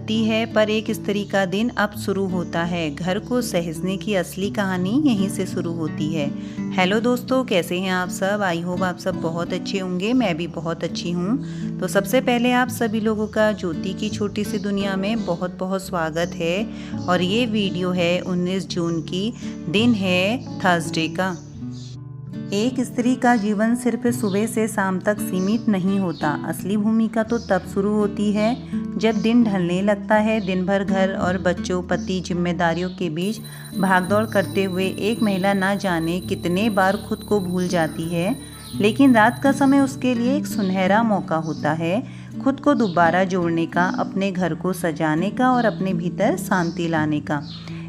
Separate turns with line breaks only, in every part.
ढलती है पर एक स्त्री का दिन अब शुरू होता है। घर को सहेजने की असली कहानी यहीं से शुरू होती है। हेलो दोस्तों, कैसे हैं आप सब? आई होप आप सब बहुत अच्छे होंगे। मैं भी बहुत अच्छी हूँ। तो सबसे पहले आप सभी लोगों का ज्योति की छोटी सी दुनिया में बहुत बहुत स्वागत है। और ये वीडियो है 19 जून की, दिन है थर्सडे का। एक स्त्री का जीवन सिर्फ सुबह से शाम तक सीमित नहीं होता। असली भूमिका तो तब शुरू होती है जब दिन ढलने लगता है। दिन भर घर और बच्चों, पति, जिम्मेदारियों के बीच भागदौड़ करते हुए एक महिला ना जाने कितने बार खुद को भूल जाती है, लेकिन रात का समय उसके लिए एक सुनहरा मौका होता है खुद को दोबारा जोड़ने का, अपने घर को सजाने का और अपने भीतर शांति लाने का।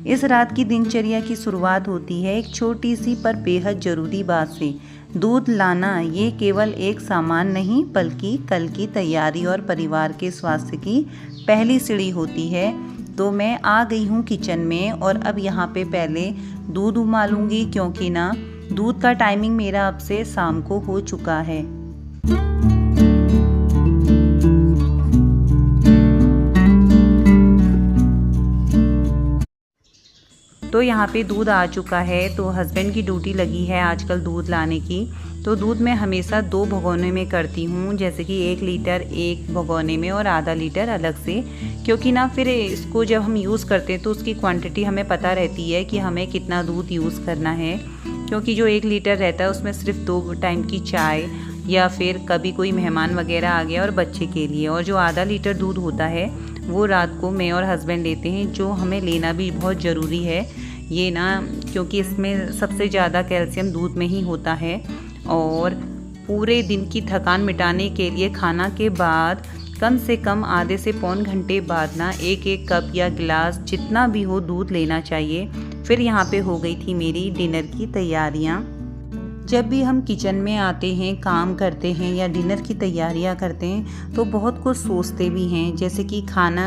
इस रात की दिनचर्या की शुरुआत होती है एक छोटी सी पर बेहद ज़रूरी बात से। दूध लाना ये केवल एक सामान नहीं, बल्कि कल की तैयारी और परिवार के स्वास्थ्य की पहली सीढ़ी होती है। तो मैं आ गई हूँ किचन में और अब यहाँ पे पहले दूध उबालूंगी, क्योंकि ना दूध का टाइमिंग मेरा अब से शाम को हो चुका है। तो यहाँ पे दूध आ चुका है। तो हस्बैंड की ड्यूटी लगी है आजकल दूध लाने की। तो दूध मैं हमेशा 2 भगोने में करती हूँ, जैसे कि 1 लीटर एक भगोने में और आधा लीटर अलग से, क्योंकि ना फिर इसको जब हम यूज़ करते हैं तो उसकी क्वांटिटी हमें पता रहती है कि हमें कितना दूध यूज़ करना है। क्योंकि जो 1 लीटर रहता है उसमें सिर्फ 2 टाइम की चाय या फिर कभी कोई मेहमान वगैरह आ गया और बच्चे के लिए, और जो आधा लीटर दूध होता है वो रात को मैं और हस्बैंड लेते हैं, जो हमें लेना भी बहुत ज़रूरी है ये ना, क्योंकि इसमें सबसे ज़्यादा कैल्शियम दूध में ही होता है। और पूरे दिन की थकान मिटाने के लिए खाना के बाद कम से कम आधे से पौन घंटे बाद ना 1-1 कप या गिलास जितना भी हो दूध लेना चाहिए। फिर यहाँ पे हो गई थी मेरी डिनर की तैयारियाँ। जब भी हम किचन में आते हैं, काम करते हैं या डिनर की तैयारियां करते हैं तो बहुत कुछ सोचते भी हैं। जैसे कि खाना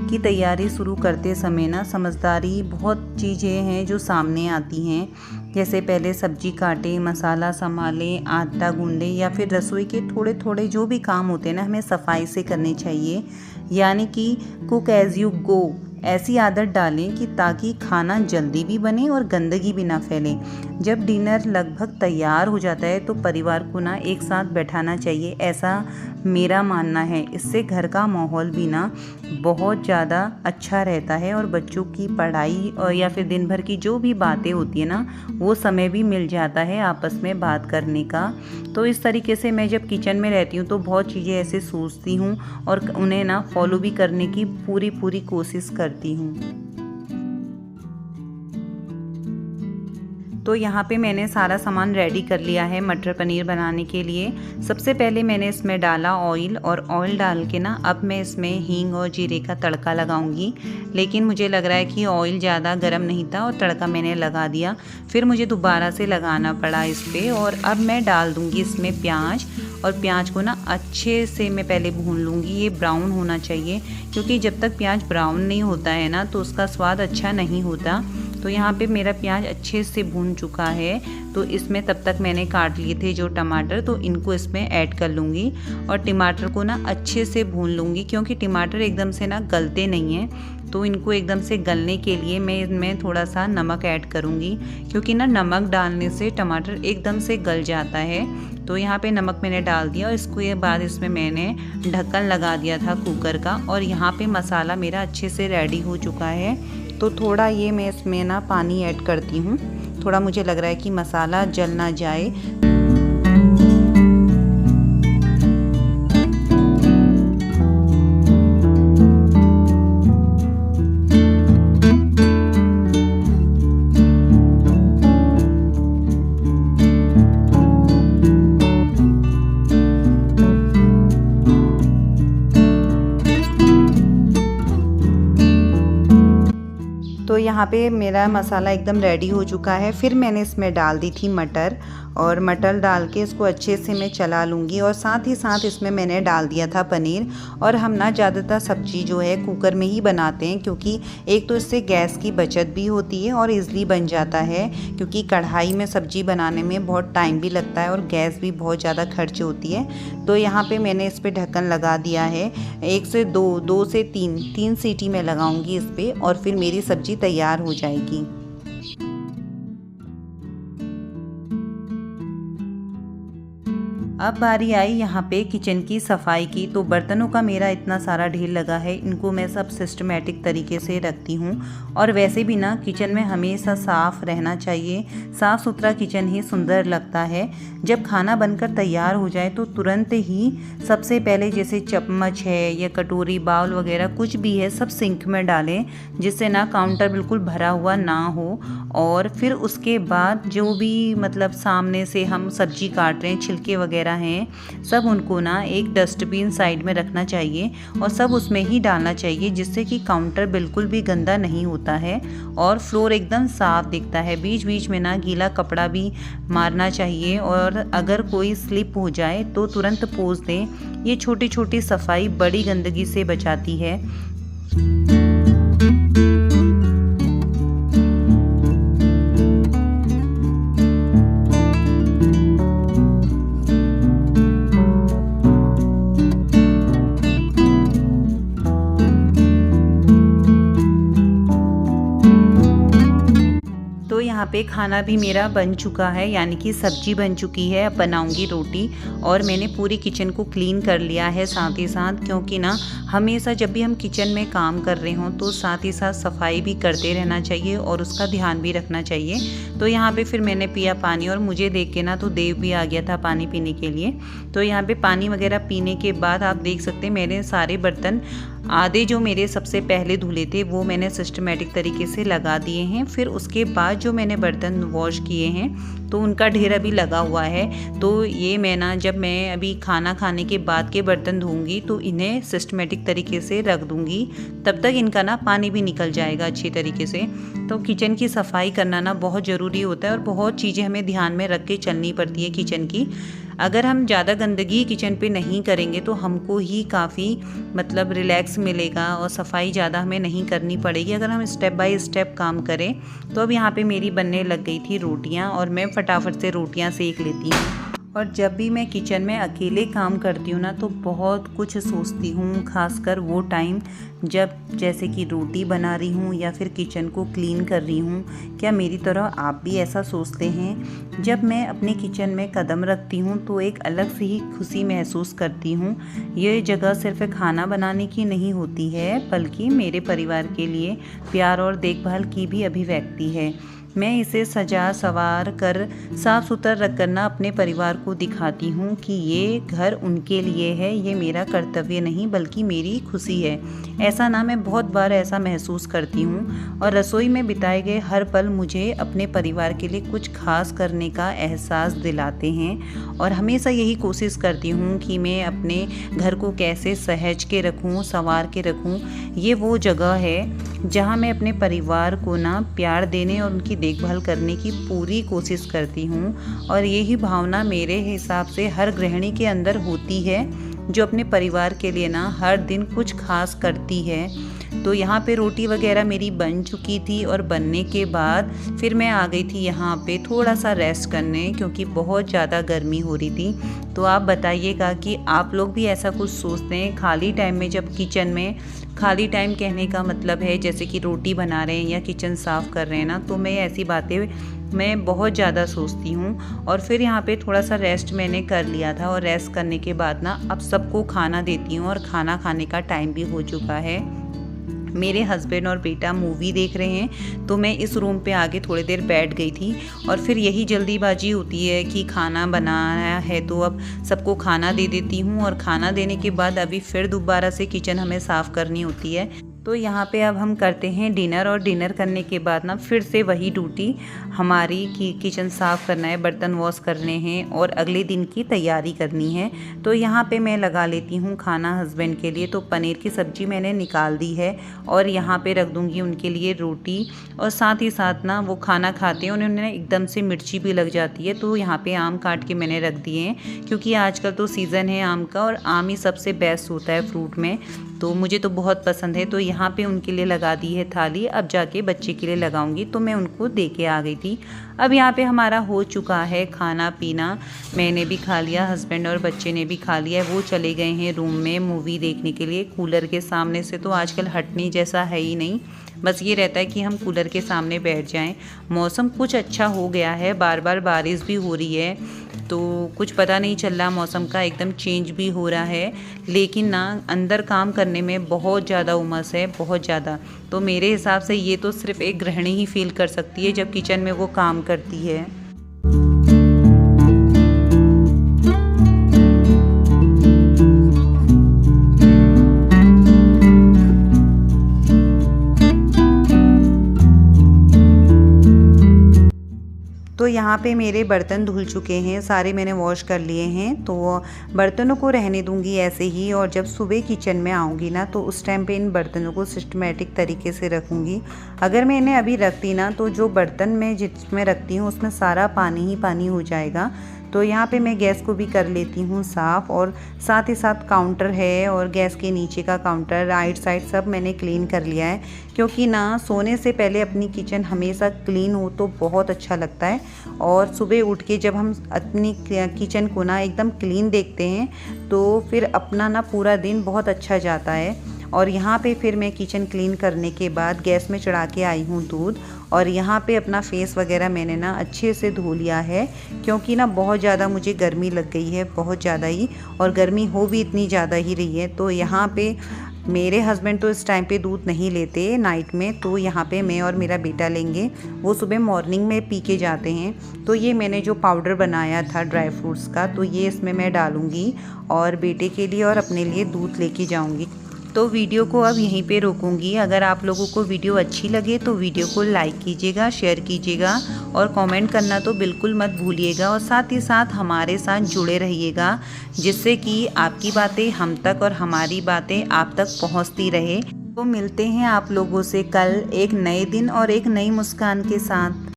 की तैयारी शुरू करते समय ना समझदारी बहुत चीज़ें हैं जो सामने आती हैं। जैसे पहले सब्जी काटें, मसाला संभालें, आटा गूंदें या फिर रसोई के थोड़े थोड़े जो भी काम होते हैं ना हमें सफाई से करने चाहिए। यानी कि कुक एज़ यू गो ऐसी आदत डालें कि ताकि खाना जल्दी भी बने और गंदगी भी ना फैले। जब डिनर लगभग तैयार हो जाता है तो परिवार को ना एक साथ बैठाना चाहिए, ऐसा मेरा मानना है। इससे घर का माहौल भी ना बहुत ज़्यादा अच्छा रहता है और बच्चों की पढ़ाई और या फिर दिन भर की जो भी बातें होती है ना वो समय भी मिल जाता है आपस में बात करने का। तो इस तरीके से मैं जब किचन में रहती हूँ तो बहुत चीज़ें ऐसे सोचती हूँ और उन्हें ना फॉलो भी करने की पूरी कोशिश करती हूँ। तो यहाँ पे मैंने सारा सामान रेडी कर लिया है मटर पनीर बनाने के लिए। सबसे पहले मैंने इसमें डाला ऑयल, और ऑयल डाल के ना अब मैं इसमें हींग और जीरे का तड़का लगाऊंगी। लेकिन मुझे लग रहा है कि ऑयल ज़्यादा गर्म नहीं था और तड़का मैंने लगा दिया, फिर मुझे दोबारा से लगाना पड़ा इस पर। और अब मैं डाल दूँगी इसमें प्याज, और प्याज को ना अच्छे से मैं पहले भून लूँगी। ये ब्राउन होना चाहिए, क्योंकि जब तक प्याज ब्राउन नहीं होता है ना तो उसका स्वाद अच्छा नहीं होता। तो यहाँ पे मेरा प्याज अच्छे से भून चुका है। तो इसमें तब तक मैंने काट लिए थे जो टमाटर, तो इनको इसमें ऐड कर लूँगी और टमाटर को ना अच्छे से भून लूँगी, क्योंकि टमाटर एकदम से ना गलते नहीं हैं। तो इनको एकदम से गलने के लिए मैं इनमें थोड़ा सा नमक ऐड करूँगी, क्योंकि ना नमक डालने से टमाटर एकदम से गल जाता है। तो यहाँ पे नमक मैंने डाल दिया और इसको ये बाद इसमें मैंने ढक्कन लगा दिया था कुकर का। और यहाँ पे मसाला मेरा अच्छे से रेडी हो चुका है। तो थोड़ा ये मैं इसमें ना पानी ऐड करती हूँ, थोड़ा मुझे लग रहा है कि मसाला जल ना जाए। तो यहाँ पे मेरा मसाला एकदम रेडी हो चुका है। फिर मैंने इसमें डाल दी थी मटर, और मटर डाल के इसको अच्छे से मैं चला लूँगी। और साथ ही साथ इसमें मैंने डाल दिया था पनीर। और हम ना ज़्यादातर सब्ज़ी जो है कुकर में ही बनाते हैं, क्योंकि एक तो इससे गैस की बचत भी होती है और ईज़िली बन जाता है, क्योंकि कढ़ाई में सब्ज़ी बनाने में बहुत टाइम भी लगता है और गैस भी बहुत ज़्यादा खर्च होती है। तो यहाँ पे मैंने इस पर ढक्कन लगा दिया है। 1 से 2 से 3 सीटी में लगाऊंगी इस पर और फिर मेरी सब्ज़ी तैयार हो जाएगी। अब बारी आई यहाँ पे किचन की सफाई की। तो बर्तनों का मेरा इतना सारा ढेर लगा है, इनको मैं सब सिस्टमेटिक तरीके से रखती हूँ। और वैसे भी ना किचन में हमेशा साफ़ रहना चाहिए, साफ़ सुथरा किचन ही सुंदर लगता है। जब खाना बनकर तैयार हो जाए तो तुरंत ही सबसे पहले जैसे चम्मच है या कटोरी बाउल वगैरह कुछ भी है सब सिंक में डालें, जिससे ना काउंटर बिल्कुल भरा हुआ ना हो। और फिर उसके बाद जो भी मतलब सामने से हम सब्जी काट रहे हैं, छिलके वगैरह हैं, सब उनको ना एक डस्टबिन साइड में रखना चाहिए और सब उसमें ही डालना चाहिए, जिससे कि काउंटर बिल्कुल भी गंदा नहीं होता है और फ्लोर एकदम साफ दिखता है। बीच बीच में ना गीला कपड़ा भी मारना चाहिए और अगर कोई स्लिप हो जाए तो तुरंत पोंछ दें। ये छोटी छोटी सफाई बड़ी गंदगी से बचाती है। यहाँ पे खाना भी मेरा बन चुका है, यानी कि सब्जी बन चुकी है। अब बनाऊंगी रोटी। और मैंने पूरी किचन को क्लीन कर लिया है साथ ही साथ, क्योंकि ना हमेशा जब भी हम किचन में काम कर रहे हों तो साथ ही साथ सफाई भी करते रहना चाहिए और उसका ध्यान भी रखना चाहिए। तो यहाँ पे फिर मैंने पिया पानी और मुझे देख के ना तो देव भी आ गया था पानी पीने के लिए। तो यहाँ पे पानी वगैरह पीने के बाद आप देख सकते हैं मैंने सारे बर्तन आधे जो मेरे सबसे पहले धुले थे वो मैंने सिस्टमेटिक तरीके से लगा दिए हैं। फिर उसके बाद जो मैंने बर्तन वॉश किए हैं तो उनका ढेर अभी लगा हुआ है। तो ये मैं ना जब मैं अभी खाना खाने के बाद के बर्तन धोऊंगी तो इन्हें सिस्टमेटिक तरीके से रख दूंगी, तब तक इनका ना पानी भी निकल जाएगा अच्छी तरीके से। तो किचन की सफाई करना ना बहुत ज़रूरी होता है और बहुत चीज़ें हमें ध्यान में रख के चलनी पड़ती है किचन की। अगर हम ज़्यादा गंदगी किचन पे नहीं करेंगे तो हमको ही काफ़ी मतलब रिलैक्स मिलेगा और सफाई ज़्यादा हमें नहीं करनी पड़ेगी अगर हम स्टेप बाय स्टेप काम करें। तो अब यहाँ पे मेरी बनने लग गई थी रोटियाँ और मैं फटाफट से रोटियाँ सेक लेती हूँ। और जब भी मैं किचन में अकेले काम करती हूँ ना तो बहुत कुछ सोचती हूँ, खासकर वो टाइम जब जैसे कि रोटी बना रही हूँ या फिर किचन को क्लीन कर रही हूँ। क्या मेरी तरह आप भी ऐसा सोचते हैं? जब मैं अपने किचन में कदम रखती हूँ तो एक अलग से ही खुशी महसूस करती हूँ। ये जगह सिर्फ खाना बनाने की नहीं होती है, बल्कि मेरे परिवार के लिए प्यार और देखभाल की भी अभिव्यक्ति है। मैं इसे सजा सवार कर साफ सुथरा रख कर ना अपने परिवार को दिखाती हूँ कि ये घर उनके लिए है, ये मेरा कर्तव्य नहीं बल्कि मेरी खुशी है। ऐसा ना मैं बहुत बार ऐसा महसूस करती हूँ और रसोई में बिताए गए हर पल मुझे अपने परिवार के लिए कुछ खास करने का एहसास दिलाते हैं। और हमेशा यही कोशिश करती हूँ कि मैं अपने घर को कैसे सहेज के रखूँ, संवार के रखूँ। ये वो जगह है जहाँ मैं अपने परिवार को ना प्यार देने और उनकी देखभाल करने की पूरी कोशिश करती हूँ। और यही भावना मेरे हिसाब से हर गृहिणी के अंदर होती है जो अपने परिवार के लिए ना हर दिन कुछ खास करती है। तो यहाँ पे रोटी वगैरह मेरी बन चुकी थी और बनने के बाद फिर मैं आ गई थी यहाँ पे थोड़ा सा रेस्ट करने, क्योंकि बहुत ज़्यादा गर्मी हो रही थी। तो आप बताइएगा कि आप लोग भी ऐसा कुछ सोचते हैं खाली टाइम में? जब किचन में खाली टाइम कहने का मतलब है जैसे कि रोटी बना रहे हैं या किचन साफ़ कर रहे हैं ना, तो मैं ऐसी बातें मैं बहुत ज़्यादा सोचती हूँ। और फिर यहाँ पे थोड़ा सा रेस्ट मैंने कर लिया था और रेस्ट करने के बाद ना अब सबको खाना देती हूँ और खाना खाने का टाइम भी हो चुका है। मेरे हस्बैंड और बेटा मूवी देख रहे हैं तो मैं इस रूम पे आके थोड़ी देर बैठ गई थी। और फिर यही जल्दीबाजी होती है कि खाना बनाया है तो अब सबको खाना दे देती हूँ और खाना देने के बाद अभी फिर दोबारा से किचन हमें साफ़ करनी होती है। तो यहाँ पे अब हम करते हैं डिनर, और डिनर करने के बाद ना फिर से वही ड्यूटी हमारी कि किचन साफ़ करना है, बर्तन वॉश करने हैं और अगले दिन की तैयारी करनी है। तो यहाँ पे मैं लगा लेती हूँ खाना हस्बैंड के लिए। तो पनीर की सब्ज़ी मैंने निकाल दी है और यहाँ पे रख दूँगी उनके लिए रोटी। और साथ ही साथ ना वो खाना खाते हैं, उन्हें एकदम से मिर्ची भी लग जाती है। तो यहाँ पे आम काट के मैंने रख दिए हैं, क्योंकि आजकल तो सीज़न है आम का और आम ही सबसे बेस्ट होता है फ्रूट में, तो मुझे तो बहुत पसंद है। तो यहाँ पे उनके लिए लगा दी है थाली, अब जाके बच्चे के लिए लगाऊंगी। तो मैं उनको दे के आ गई थी। अब यहाँ पे हमारा हो चुका है खाना पीना, मैंने भी खा लिया, हस्बैंड और बच्चे ने भी खा लिया। वो चले गए हैं रूम में मूवी देखने के लिए। कूलर के सामने से तो आजकल हटने जैसा है ही नहीं, बस ये रहता है कि हम कूलर के सामने बैठ जाएं। मौसम कुछ अच्छा हो गया है, बार बार बारिश भी हो रही है, तो कुछ पता नहीं चल रहा मौसम का, एकदम चेंज भी हो रहा है। लेकिन ना अंदर काम करने में बहुत ज़्यादा उमस है, बहुत ज़्यादा। तो मेरे हिसाब से ये तो सिर्फ एक गृहिणी ही फील कर सकती है जब किचन में वो काम करती है। तो यहाँ पे मेरे बर्तन धुल चुके हैं, सारे मैंने वॉश कर लिए हैं। तो बर्तनों को रहने दूंगी ऐसे ही, और जब सुबह किचन में आऊँगी ना तो उस टाइम पे इन बर्तनों को सिस्टमेटिक तरीके से रखूँगी। अगर मैं इन्हें अभी रख दी ना तो जो बर्तन में जिसमें रखती हूँ उसमें सारा पानी ही पानी हो जाएगा। तो यहाँ पे मैं गैस को भी कर लेती हूँ साफ़, और साथ ही साथ काउंटर है और गैस के नीचे का काउंटर, राइट साइड सब मैंने क्लीन कर लिया है। क्योंकि ना सोने से पहले अपनी किचन हमेशा क्लीन हो तो बहुत अच्छा लगता है। और सुबह उठ के जब हम अपनी किचन को ना एकदम क्लीन देखते हैं तो फिर अपना ना पूरा दिन बहुत अच्छा जाता है। और यहाँ पे फिर मैं किचन क्लीन करने के बाद गैस में चढ़ा के आई हूँ दूध, और यहाँ पे अपना फेस वगैरह मैंने ना अच्छे से धो लिया है। क्योंकि ना बहुत ज़्यादा मुझे गर्मी लग गई है, बहुत ज़्यादा ही, और गर्मी हो भी इतनी ज़्यादा ही रही है। तो यहाँ पे मेरे हस्बैंड तो इस टाइम पे दूध नहीं लेते नाइट में, तो यहाँ पे मैं और मेरा बेटा लेंगे। वो सुबह मॉर्निंग में पी के जाते हैं। तो ये मैंने जो पाउडर बनाया था ड्राई फ्रूट्स का, तो ये इसमें मैं डालूँगी और बेटे के लिए और अपने लिए दूध लेके जाऊँगी। तो वीडियो को अब यहीं पे रोकूंगी। अगर आप लोगों को वीडियो अच्छी लगे तो वीडियो को लाइक कीजिएगा, शेयर कीजिएगा और कमेंट करना तो बिल्कुल मत भूलिएगा। और साथ ही साथ हमारे साथ जुड़े रहिएगा, जिससे कि आपकी बातें हम तक और हमारी बातें आप तक पहुंचती रहे। तो मिलते हैं आप लोगों से कल एक नए दिन और एक नई मुस्कान के साथ।